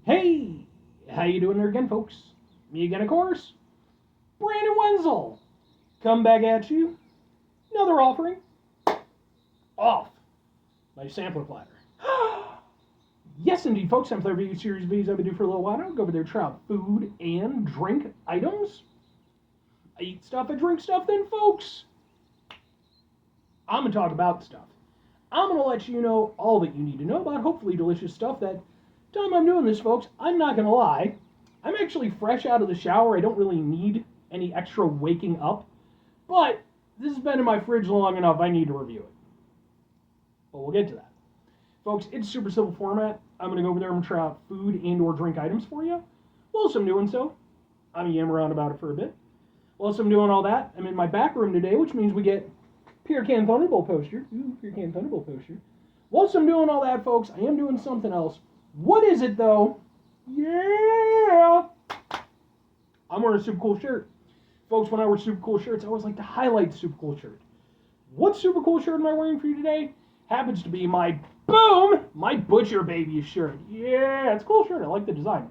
Hey, how you doing there again, folks? Me again, of course. Brandon Wenzel. Come back at you. Another offering. Off my sampler platter. Yes, indeed, folks. I'm Platter Series B's. I've been doing for a little while now. Go over there, try out food and drink items. I eat stuff, I drink stuff, then, folks. I'm going to talk about stuff. I'm going to let you know all that you need to know about hopefully delicious stuff. That time I'm doing this, folks, I'm not going to lie. I'm actually fresh out of the shower. I don't really need any extra waking up. But this has been in my fridge long enough. I need to review it. But we'll get to that. Folks, it's super simple format. I'm going to go over there and try out food and or drink items for you. Whilst I'm doing so, I'm going to yam around about it for a bit. Whilst I'm doing all that, I'm in my back room today, which means we get Beer Can Thunderbolt poster. Ooh, Beer Can Thunderbolt poster. Whilst I'm doing all that, folks, I am doing something else. What is it, though? Yeah! I'm wearing a super cool shirt. Folks, when I wear super cool shirts, I always like to highlight the super cool shirt. What super cool shirt am I wearing for you today? Happens to be my Butcher Babies shirt. Yeah, it's a cool shirt. I like the design.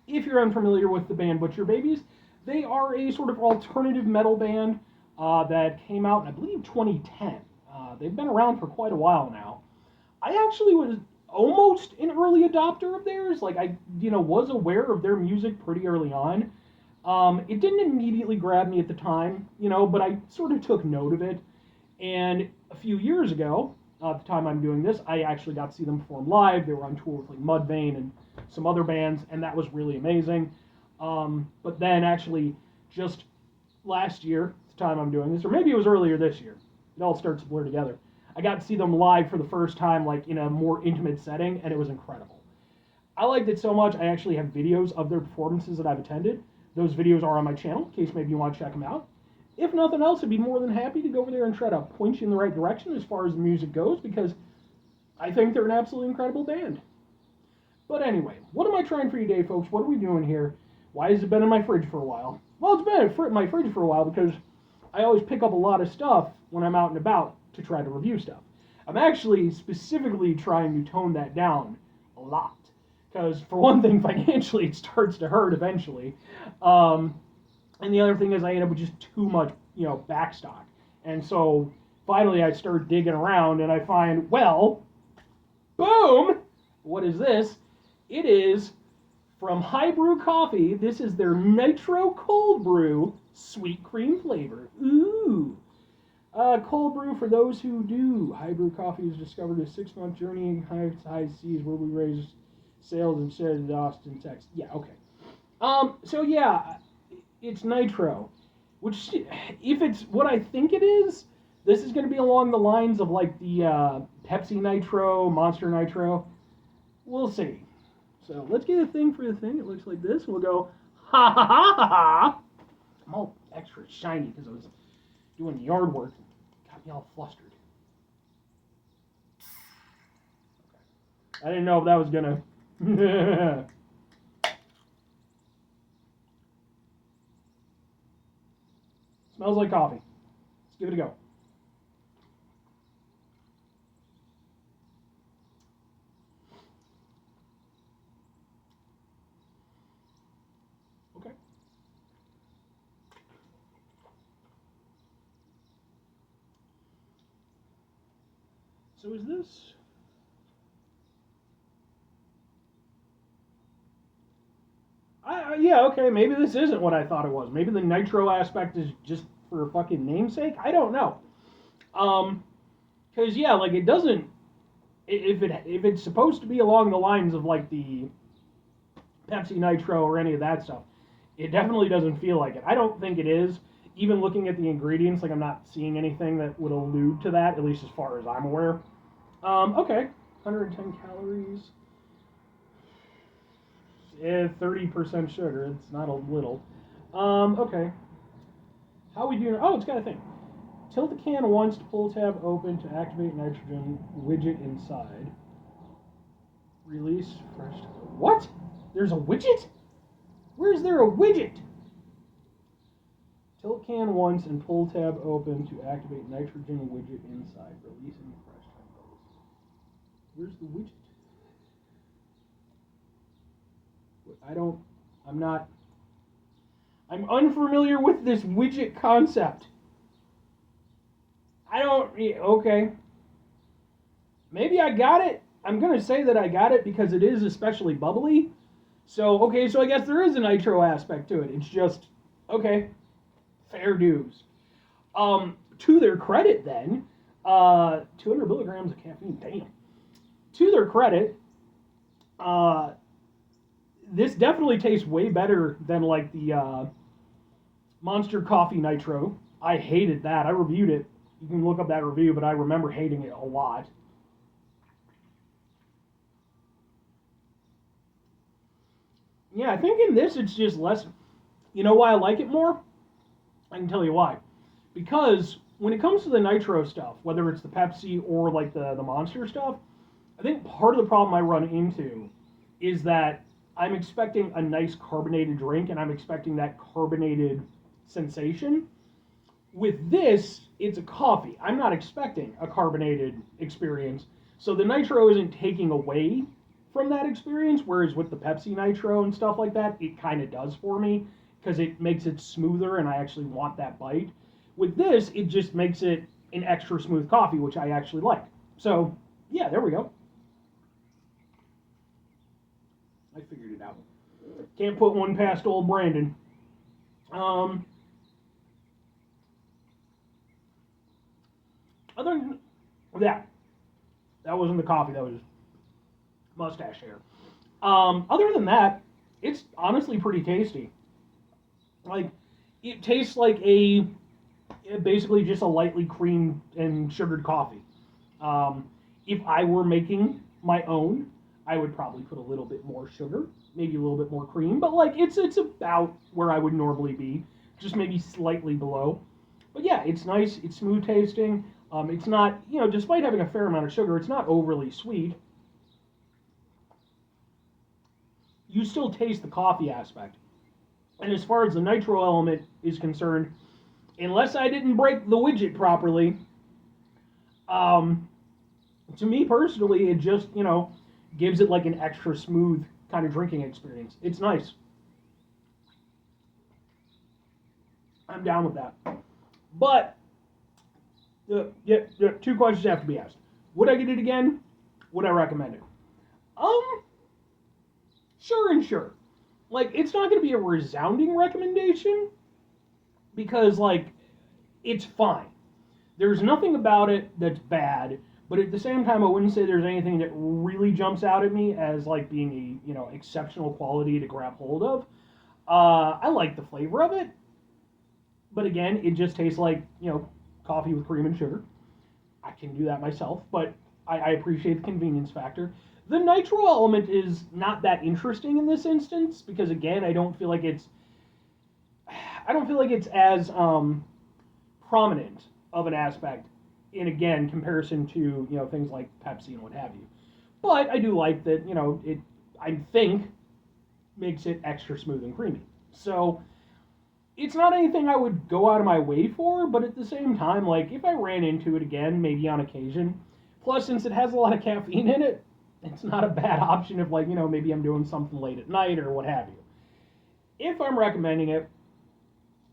If you're unfamiliar with the band Butcher Babies, they are a sort of alternative metal band that came out in, I believe, 2010. They've been around for quite a while now. I actually was almost an early adopter of theirs. Like, I, was aware of their music pretty early on. It didn't immediately grab me at the time, but I sort of took note of it. And a few years ago, at the time I'm doing this, I actually got to see them perform live. They were on tour with like Mudvayne and some other bands, and that was really amazing. But then actually, just last year, at the time I'm doing this, or maybe it was earlier this year, it all starts to blur together. I got to see them live for the first time, like in a more intimate setting, and it was incredible. I liked it so much, I actually have videos of their performances that I've attended. Those videos are on my channel, in case maybe you want to check them out. If nothing else, I'd be more than happy to go over there and try to point you in the right direction as far as the music goes, because I think they're an absolutely incredible band. But anyway, what am I trying for you today, folks? What are we doing here? Why has it been in my fridge for a while? Well, it's been in my fridge for a while because I always pick up a lot of stuff when I'm out and about to try to review stuff. I'm actually specifically trying to tone that down a lot. Because, for one thing, financially, it starts to hurt eventually. And the other thing is I end up with just too much, backstock. And so, finally, I start digging around, and I find, well, boom! What is this? It is from High Brew Coffee. This is their Nitro Cold Brew Sweet Cream flavor. Ooh! Cold brew for those who do. High Brew Coffee has discovered a 6-month journey in high seas where we raise sales and shared in Austin, Texas. Yeah, okay. So yeah, it's Nitro, which if it's what I think it is, this is going to be along the lines of like the Pepsi Nitro, Monster Nitro. We'll see. So let's get a thing for the thing. It looks like this. We'll go ha ha ha ha ha. I'm all extra shiny because I was doing yard work. Got me all flustered. Okay. I didn't know if that was gonna. Smells like coffee. Let's give it a go. Okay. So is this? Yeah, okay, maybe this isn't what I thought it was. Maybe the nitro aspect is just for a fucking namesake. I don't know. Because yeah, like it doesn't. If it's supposed to be along the lines of like the Pepsi Nitro or any of that stuff, it definitely doesn't feel like it. I don't think it is. Even looking at the ingredients, like I'm not seeing anything that would allude to that, at least as far as I'm aware. Okay, 110 calories. 30% sugar. It's not a little. Okay. How we doing? Oh, it's got a thing. Tilt the can once to pull tab open to activate nitrogen widget inside. Release fresh. What? There's a widget? Where's there a widget? Tilt can once and pull tab open to activate nitrogen widget inside. Releasing fresh chemicals. Where's the widget? I'm not, I'm unfamiliar with this widget concept. Okay. Maybe I got it. I'm going to say that I got it because it is especially bubbly. So, okay, so I guess there is a nitro aspect to it. It's just, okay, fair dues. To their credit, then, 200 milligrams of caffeine, damn. To their credit, uh, this definitely tastes way better than like the Monster Coffee Nitro. I hated that. I reviewed it. You can look up that review, but I remember hating it a lot. Yeah, I think in this it's just less. You know why I like it more? I can tell you why. Because when it comes to the nitro stuff, whether it's the Pepsi or like the Monster stuff, I think part of the problem I run into is that I'm expecting a nice carbonated drink and I'm expecting that carbonated sensation. With this, it's a coffee. I'm not expecting a carbonated experience. So the nitro isn't taking away from that experience, whereas with the Pepsi Nitro and stuff like that, it kind of does for me because it makes it smoother and I actually want that bite. With this, it just makes it an extra smooth coffee, which I actually like. So, yeah, there we go. I figured it out. Can't put one past old Brandon. Um, Other than that wasn't the coffee. That was mustache hair. Other than that, it's honestly pretty tasty. Like, it tastes like basically just a lightly creamed and sugared coffee. If I were making my own, I would probably put a little bit more sugar, maybe a little bit more cream, but like it's about where I would normally be, just maybe slightly below. But yeah, it's nice. It's smooth tasting. It's not, despite having a fair amount of sugar, it's not overly sweet. You still taste the coffee aspect. And as far as the nitro element is concerned, unless I didn't break the widget properly, um, to me personally, it just, gives it like an extra smooth kind of drinking experience. It's nice. I'm down with that. But, two questions have to be asked. Would I get it again? Would I recommend it? Sure and sure. Like, it's not going to be a resounding recommendation because, like, it's fine. There's nothing about it that's bad, but at the same time, I wouldn't say there's anything that really jumps out at me as like being a exceptional quality to grab hold of. I like the flavor of it, but again, it just tastes like coffee with cream and sugar. I can do that myself, but I appreciate the convenience factor. The nitro element is not that interesting in this instance because again, I don't feel like it's as prominent of an aspect in again comparison to things like Pepsi and what have you. But I do like that it I think makes it extra smooth and creamy. So it's not anything I would go out of my way for, but at the same time, like if I ran into it again, maybe on occasion. Plus, since it has a lot of caffeine in it, it's not a bad option if maybe I'm doing something late at night or what have you. If I'm recommending it,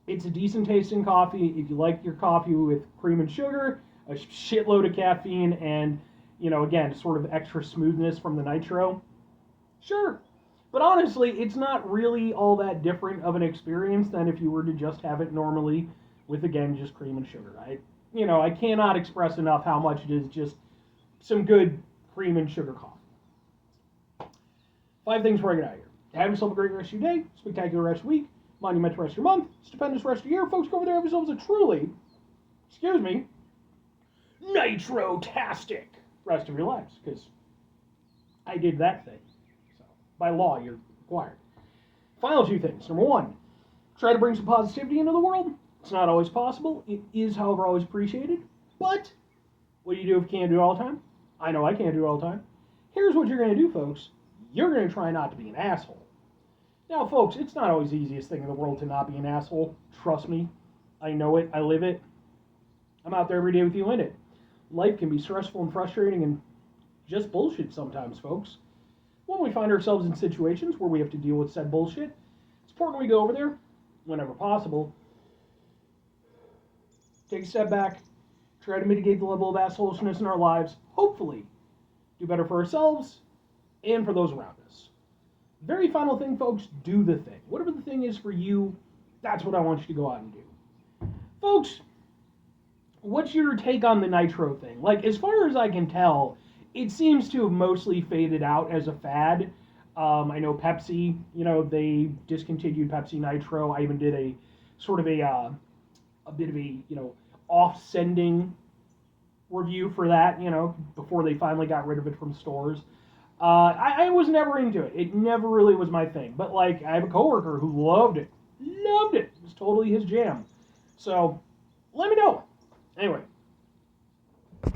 it's a decent tasting coffee. If you like your coffee with cream and sugar, a shitload of caffeine, and again, sort of extra smoothness from the nitro, sure. But honestly, it's not really all that different of an experience than if you were to just have it normally with again just cream and sugar. I cannot express enough how much it is just some good cream and sugar coffee. 5 things before I get out of here. Have yourself a great rest of your day, spectacular rest of your week, monumental rest of your month, stupendous rest of your year. Folks, go over there, have yourselves a truly, nitro-tastic rest of your lives, because I did that thing. So, by law, you're required. Final 2 things. Number 1, try to bring some positivity into the world. It's not always possible. It is, however, always appreciated. But what do you do if you can't do it all the time? I know I can't do it all the time. Here's what you're going to do, folks. You're going to try not to be an asshole. Now, folks, it's not always the easiest thing in the world to not be an asshole. Trust me. I know it. I live it. I'm out there every day with you in it. Life can be stressful and frustrating and just bullshit sometimes, folks. when we find ourselves in situations where we have to deal with said bullshit, it's important we go over there, whenever possible, take a step back, try to mitigate the level of assholishness in our lives, hopefully do better for ourselves and for those around us. Very final thing, folks, do the thing. Whatever the thing is for you, that's what I want you to go out and do. Folks, what's your take on the nitro thing? Like, as far as I can tell, it seems to have mostly faded out as a fad. I know Pepsi, they discontinued Pepsi Nitro. I even did a sort of a bit of a, off-sending review for that, before they finally got rid of it from stores. I was never into it. It never really was my thing. But, like, I have a coworker who loved it. Loved it. It was totally his jam. So, let me know. Anyway,